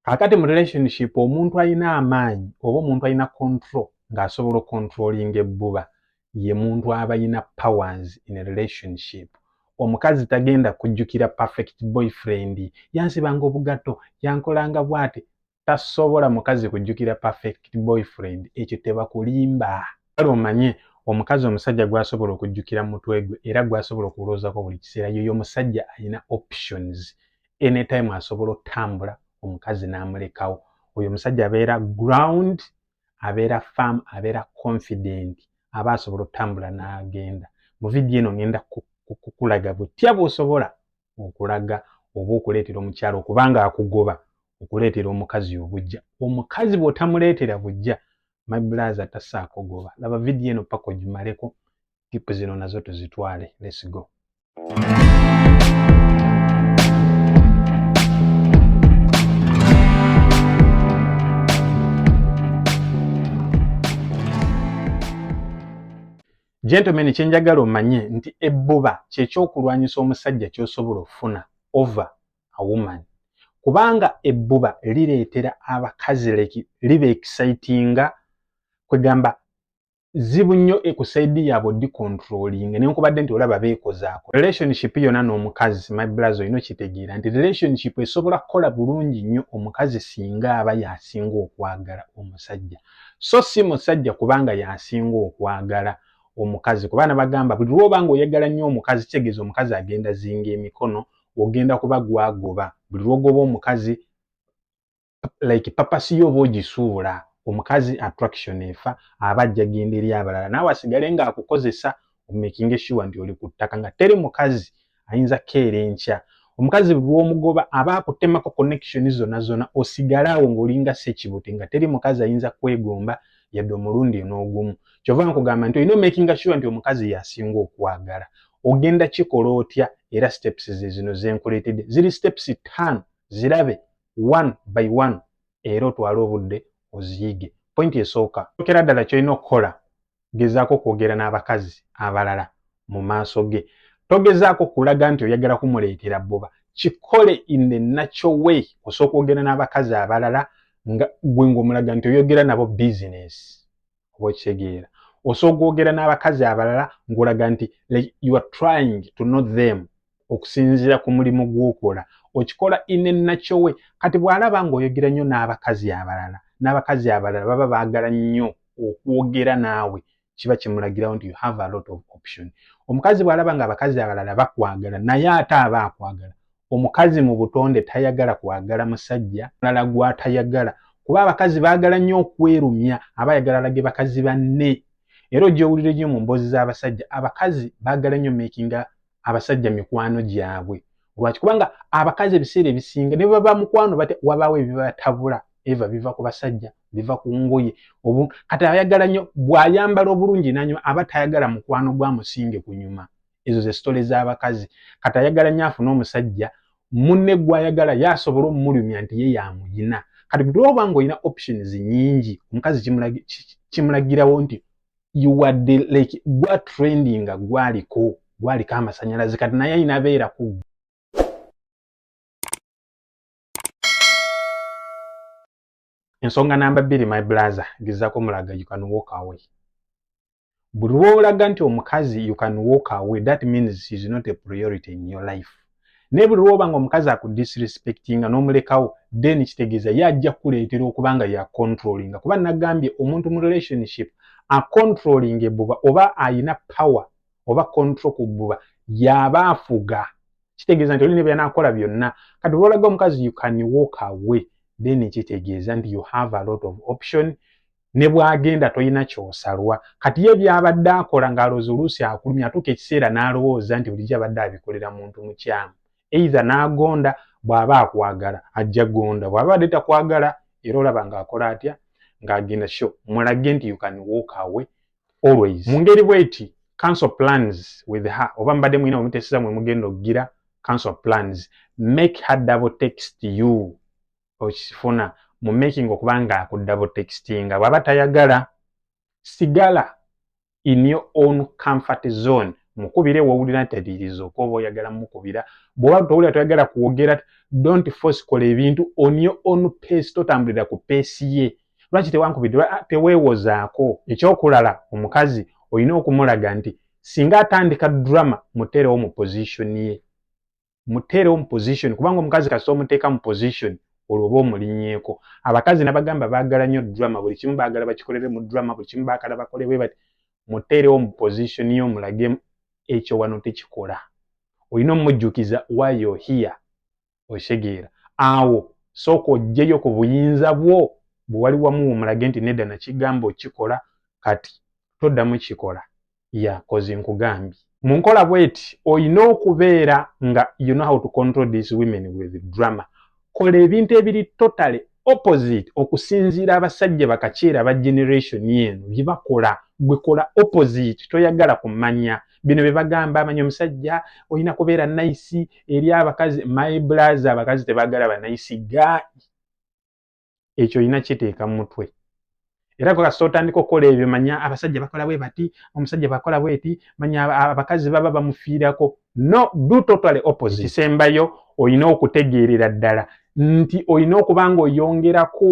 Kakati mu relationship omuntu alina amaanyi oba omuntu alina control ng'asobola controlling ebbuba ye muntu aba alina powers in a relationship. Omukazi tagenda kujjukira perfect boyfriend yansibanga obugatto yankolanga bw'ati. Tasobola mukazi kujjukira perfect boyfriend, ekyo teba kulimba. Kale omanye omukazi omusajja gwasobola okujjukira mutwe gwe era gwasobola okulowoozako buli kiseera yoyo omusajja alina options. Anytime asobola otambula omukazi n'amulekawo. Oyo omusajja abeera ground, abeera firm, abeera confident, aba asobola otambula n'agenda. Mu vidiyo eno ngenda kukulaga butya bw'osobola okulaga oba okuleetera omukyala okubanga akugoba okuleetera omukazi obujja. Omukazi bw'otamuleetera bujja, my brother tassaako goba. Laba vidiyo eno paka ogimaleko, tipu zino nazo tuzitwale. Let's go. Gentlemen, kyenjagala omanye nti ebbuba kyekyokulwanyisa omusajja ky'osobola okufuna over a woman. Kubanga ebbuba lireetera abakazi liba excitinga, kwegamba zibu nnyo ekusaidi yaabwe di controlling nenkubadde nti olaba beekozaako. Relationship yonna n'omukazi, my brother, olina okitegeera nti relationship esobola kukola bulungi nnyo omukazi singa aba yasinga okwagala omusajja. So si musajja kubanga yasinga okwagala omukazi, kubana bagamba buli lwoba nga oyagala nnyo omukazi kitegeeza omukazi agenda zinga emikono, ogenda kuba gwagoba. Buli lwogoba omukazi like papasi yo oba ogisuula, omukazi attraction efa aba ajja genda eri abalala naawe asigale nga akukozesa making sure nti oli ku ttaka nga teri mukazi ayinza keera enkya. Omukazi buli lwomugoba aba akutemako connection zonna osigale awo ng'olinga ssekibuti nga teri mukazi ayinza kwegomba yadde omulundi n'ogumu. Kyova nkugamba nti olina making sure nti omukazi yasinga okwagala. Ogenda kikola otya? Era steps zino zenkuleetedde ziri steps 5, zirabe one by one era otwale obudde oziyige. Point esooka, okera ddala kyolina okukola, gezaako kwogera n'abakazi abalala mu maaso ge. Togezaako kulaga nti oyagala kumuleetera bbuba, kikole in the natural way. Osooka okwogera n'abakazi abalala nga gwe ng'omulaga nti oyogera nabo business, oba okitegeera. Osooka okwogera n'abakazi abalala ng'olaga nti like you are trying to know them okusinziira ku mulimu gw'okola. Okikola in a natural way. Kati bw'alaba ng'oyogera nnyo n'abakazi abalala, n'abakazi abalala baba baagala nnyo okwogera naawe, kiba kimulagirawo nti you have a lot of option. Omukazi bw'alaba ng'abakazi abalala bakwagala naye ate aba akwagala. Omukazi mu butonde tayagala kwagala musajja mulala gw'atayagala, kuba abakazi baagala nnyo okwerumya, aba ayagala alage bakazi banne. Era ojja owulire nnyo mu mboozi z'abasajja, abakazi baagala nnyo makinga abasajja mikwano gyabwe. Lwaki? Kubanga abakazi ebiseera ebisinga ne baba mukwano wabaawo ebibatabula, eva biva ku basajja, biva ku ngoye. Kati ayagala nnyo bw'ayambala obulungi nanyuma aba tayagala mukwano gwamusinge ku nyuma. Ezo ze sitole z'abakazi. Kati ayagala nnyo afune omusajja munne gw'ayagala yasobola omulumya nti ye yamuyina. Kati buli lwoba ng'olina options nnyingi, omukazi kimulagirawo nti you are the like gwa trending gwaliko amasannyalaze kati naye ayina beera ku. Ensonga namba 2, my brother, gezaako mulaga you can walk away. Buli lwolaga nti omukazi you can walk away, that means she is not a priority in your life. Ne buli lwoba nga omukazi akudisrespectinga n'omulekawo, then kitegeeza ye ajja kuleetera okubanga ya controlling. Kuba nagambye omuntu mu relationship a controlling ebbuba oba ayina power oba control ku bbuba yaba afuga. Kitegeeza nti oli ne by'anaakola byonna. Kati lwolaga omukazi you can walk away, then kitegeeza nti you have a lot of option. Ne bw'agenda toyina kyosalwa. Kati ye by'abadde akola ng'alowooza oluusi akulumya, atuuka ekiseera n'alowooza nti bulijjo abadde abikolera muntu mukyamu. Either n'agonda, bw'aba akwagala ajja gonda, bw'aba adde takwagala era olaba ng'akola atya, ng'agenda sho. Mulage nti you can walk away always. Mu ngeri bw'eti cancel plans with her, oba mbadde mwina omutesiza mwe mugenda okugira cancel plans. Make her double text you. Okifuna mu making okubanga aku double texting. Bw'aba tayagala, sigala in your own comfort zone. mukubire wawulira tadirizo ko boyagala mukubira bwo towulira toyagala kuwogera don't force kola ebintu on your own pace totambulira ku pace ye lwaki tewankubidde teweewozaako ekyokulala omukazi olina okumulaga nti singa atandika drama muteerewo mu position ye muteerewo mu position kubanga omukazi kasita omuteeka mu position olwo oba omulinyeeko abakazi nabagamba baagala nnyo drama buli kimu baagala bakikolere mu drama buli kimu baagala bakole bwe bati muteerewo mu position ye omulage ekyo wano tekikola olina omujjukiza why you're here oshegeera awo sooka ojjeyo ku buyinza bwo bwe wali wamu omulage nti nedda nakigamba okikola kati toddamu kikola kozi nkugambye mu nkola bweti olina okubeera nga you know how to control these women with drama kola ebintu ebiri totally opposite okusinziira abasajja bakakyera ba generation yeno bye bakola gwe kola opposite toyagala kumanya bino bye bagamba amanya omusajja olina kubeera nice eri abakazi my brothers abakazi tebagala ba nice guy ekyo olina kiteeka mu mutwe era kwa sotandika okukola ebyo manya abasajja bakola bwe bati omusajja bakola bweti manya abakazi baba bamufiirako no do totally opposite kisembayo olina okutegeerera ddala nti olina okubanga oyongerako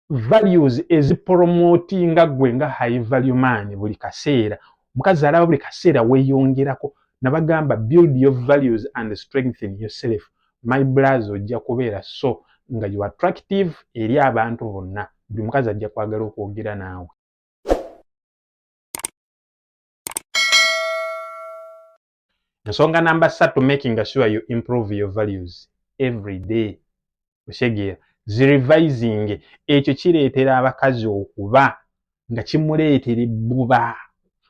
values ezipromotinga gwe nga high value man buli kaseera mukazi alaba buli kaseera weeyongerako nabagamba build your values and strengthen yourself my brothers ojja kubeera so nga you attractive eri abantu bonna buli mukazi ajja kwagala okwogera naawe ensonga namba 3 making sure you improve your values every day oshegeera zirevising ekyo kireetera abakazi okuba nga kimuleetera ebbuba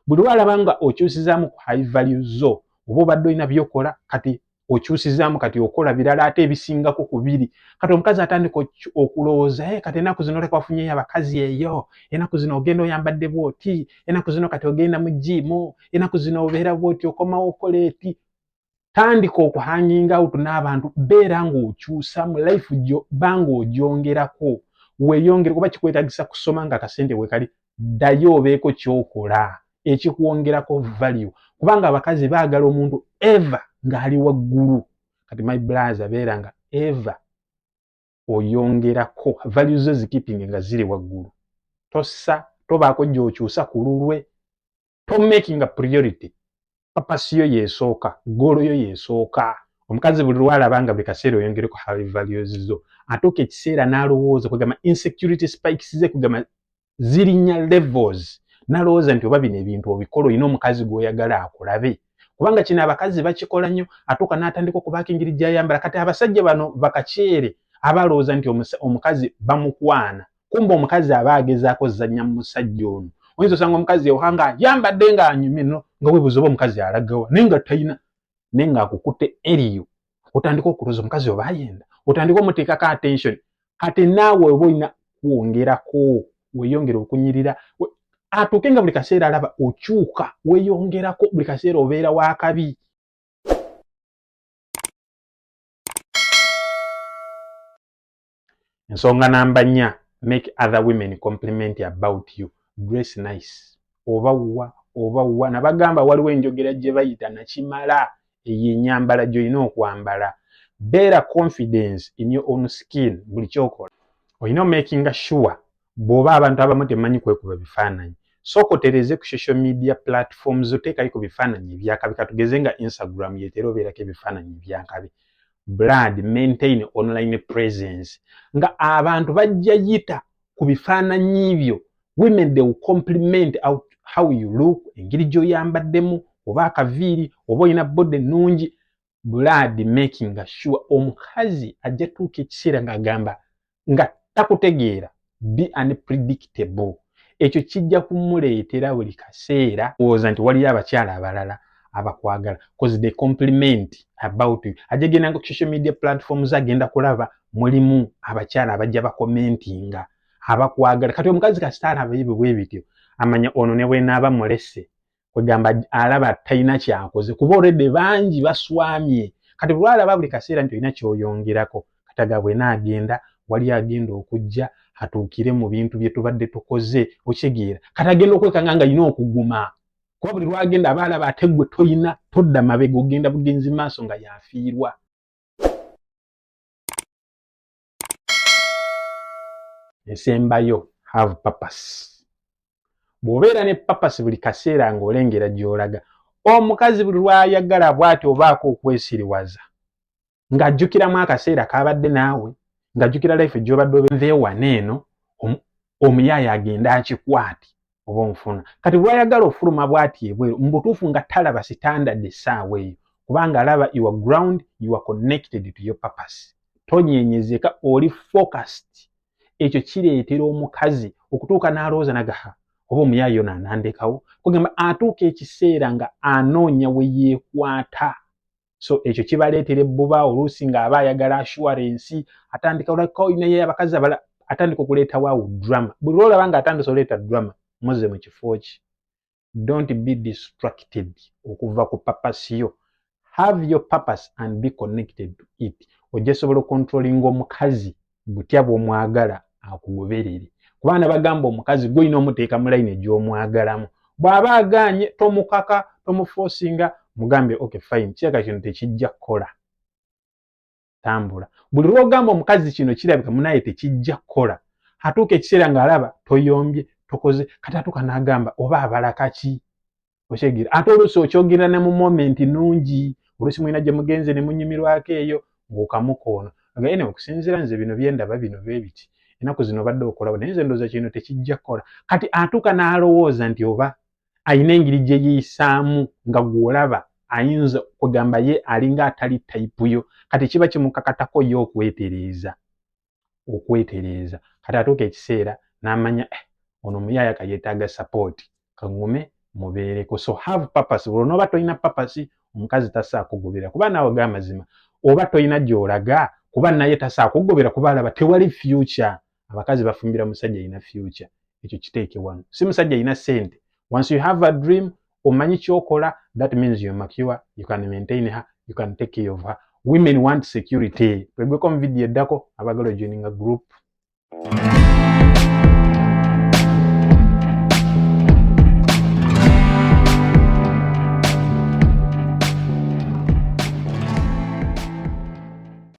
buli lwalaba nga okyusizaamu ku high value zo oba obadde olina byokola kati okyusizaamu kati okola birala ate ebisingako ku biri kati omukazi atandika okulowooza kati enaku zino oleka wafunyeyo abakazi eyo enaku zino ogenda oyambadde bwoti enaku zino kati ogenda mu jiimu enaku zino obeera bwoti okomawo okola eti tandika okuhanginga out n'abantu beera ng'okyusa mu life gyo banga ogyongerako weeyongere kuba kikwetagisa kusoma nga akasente wekali ddayo obeeko kyokola ekikwongerako value kubanga abakazi baagala omuntu eva ng'ali waggulu kati my brothers beera nga eva oyongerako values zo zikipinge nga ziri waggulu tossa tobaako gy'okyusa ku lulwe making a priority papasiyo yeesooka golo yo yeesooka omukazi buli lwalaba nga buli kaseera oyongereko high values zo atuuka ekiseera n'alowooza kwegamba insecurity spikes ze kugamba zirinya levels n'alowooza nti oba bino ebintu obikola olina omukazi gw'oyagala akulabe kubanga kino abakazi bakikola nnyo atuuka n'atandika okubaako engeri gy'ayambala kati abasajja bano bakakyere abalowooza nti omukazi bamukwana kumba omukazi aba agezaako zanya mu musajja ono oyinza osanga omukazi ewanga yambadde nga anyumye no nga weebuuza oba omukazi alagawa naye nga talina naye ng'akukutte eriyo otandika okulowooza omukazi oba ayenda otandika omuteekako attention kati naawe oba olina kwongerako weeyongera okunyirira atuuke nga buli kaseera alaba okyuka weeyongerako buli kaseera obeera wakabi ensonga namba 4 make other women compliment about you dress nice oba nabagamba waliwo enjogera gye bayita nakimala eyo ennyambala gy'olina okwambala beera confidence in your own skin buli kyokola olina making sure bw'oba abantu abamu temanyi kwekuba bifaananyi sooka otereze ku social media platforms oteekaliko bifaananyi ebyakabi katugeze nga Instagram yeetera obeerako ebifaananyi ebyakabi blood maintain online presence nga abantu bajja yita ku bifaananyi byo women they will compliment out how you look engeri gy'oyambaddemu oba akaviiri oba olina bode ennungi blood making sure omukazi ajja tuuka ekiseera ng'agamba nga takutegeera be unpredictable ekyo kijja kumuleetera buli kaseera owoza nti waliyo abakyala abalala abakwagala cause they compliment about you ajja genda ku social media platforms agenda kulaba mulimu abakyala abajja bakomentinga abakwagala kati omukazi kasita alaba ebyo bwe bityo amanya ono ne bwenaaba mulese kwegamba alaba talina kyakoze kuba olwedde bangi baswamye kati bulwalaba buli kaseera nti olina kyoyongerako kataga bwenaagenda wali agenda okujja atuukire mu bintu bye tubadde tukoze okitegeera kati agenda okwekanga nga alina okuguma kuba buli lwagenda abaalaba ate gwe toyina todda mabega ogenda bugenzi maaso nga yafiirwa. Ensembayo have purpose. Bw'obeera ne purpose buli kaseera ng'olengera gy'olaga, omukazi buli lwayagala bw'ati obaako okwesiriwaza ng'ajjukiramu akaseera kaabadde naawe, ng'ajjukira life gy'obadde obenveewana eno, omuyaaya agenda akikwati oba onfuna. Kati bw'ayagala ofuluma bw'ati ebweru mu butuufu nga talaba standard essaawa eyo, kubanga alaba you are ground, you are connected to your purpose. Tonyeenyezeka, oli focused. Ekyo kireetera omukazi okutuuka n'alowooza nagaha oba omuyaaya ono anandekawo, kugamba atuuka ekiseera nga anoonya we yeekwata. So ekyo kibaleetera ebbuba, oluusi ng'aba ayagala assurance, atandika olabika olinayo abakazi abalala, atandika okuleetawo awo drama. Buli lw'olaba ng'atandise oleeta drama, muze mu kifo ki. Don't be distracted okuva ku purpose yo. Have your purpose and be connected to it. Ojja sobola controlling omukazi butya bw'omwagala akugoberere. Kubanga bagamba omukazi gw'olina omuteeka mu line gy'omwagalamu. Bw'aba agaanye tomukaka, tomuforcinga, mugambe okay fine, kiraka kino tekijja kukola. Tambula. Buli lw'ogamba omukazi kino kirabika munaye tekijja kukola, atuuka ekiseera ng'alaba toyombye, tokoze, kati atuuka n'agamba oba abalaka ki? Okyegira. Ate oluusi okyogera ne mu moment nungi, oluusi mwina gye mugenze ne munyumirwako eyo ng'okamukoona. Anyway, okusinziira nze bino byendaba bino bwe biti. Ennaku zino obadde okola naye nze ndowooza kino tekijja kukola. Kati atuuka n'alowooza nti oba ayina engeri gye yeeyisaamu nga gw'olaba ayinza kugamba ye alinga atali type yo. Kati kiba kimukakatako ye okwetereeza. Kati atuuka ekiseera n'amanya ono muyaaya kayeetaaga support, kaŋŋume mubeereko. So have purpose. Buli n'oba tolina purpose, omukazi tasaako kugobera. Kuba naawe g'amazima oba tolina gy'olaga, kuba naye tasaako kugobera kuba alaba tewali future. Abakazi bafumbira musajja alina future. Ekyo kiteeke wano. Si musajja alina ssente. Once you have a dream, omanyi ky'okola, that means you're mature, you can maintain her, you can take care of her. Women want security. Twegweko mu video eddako abagala joining a group.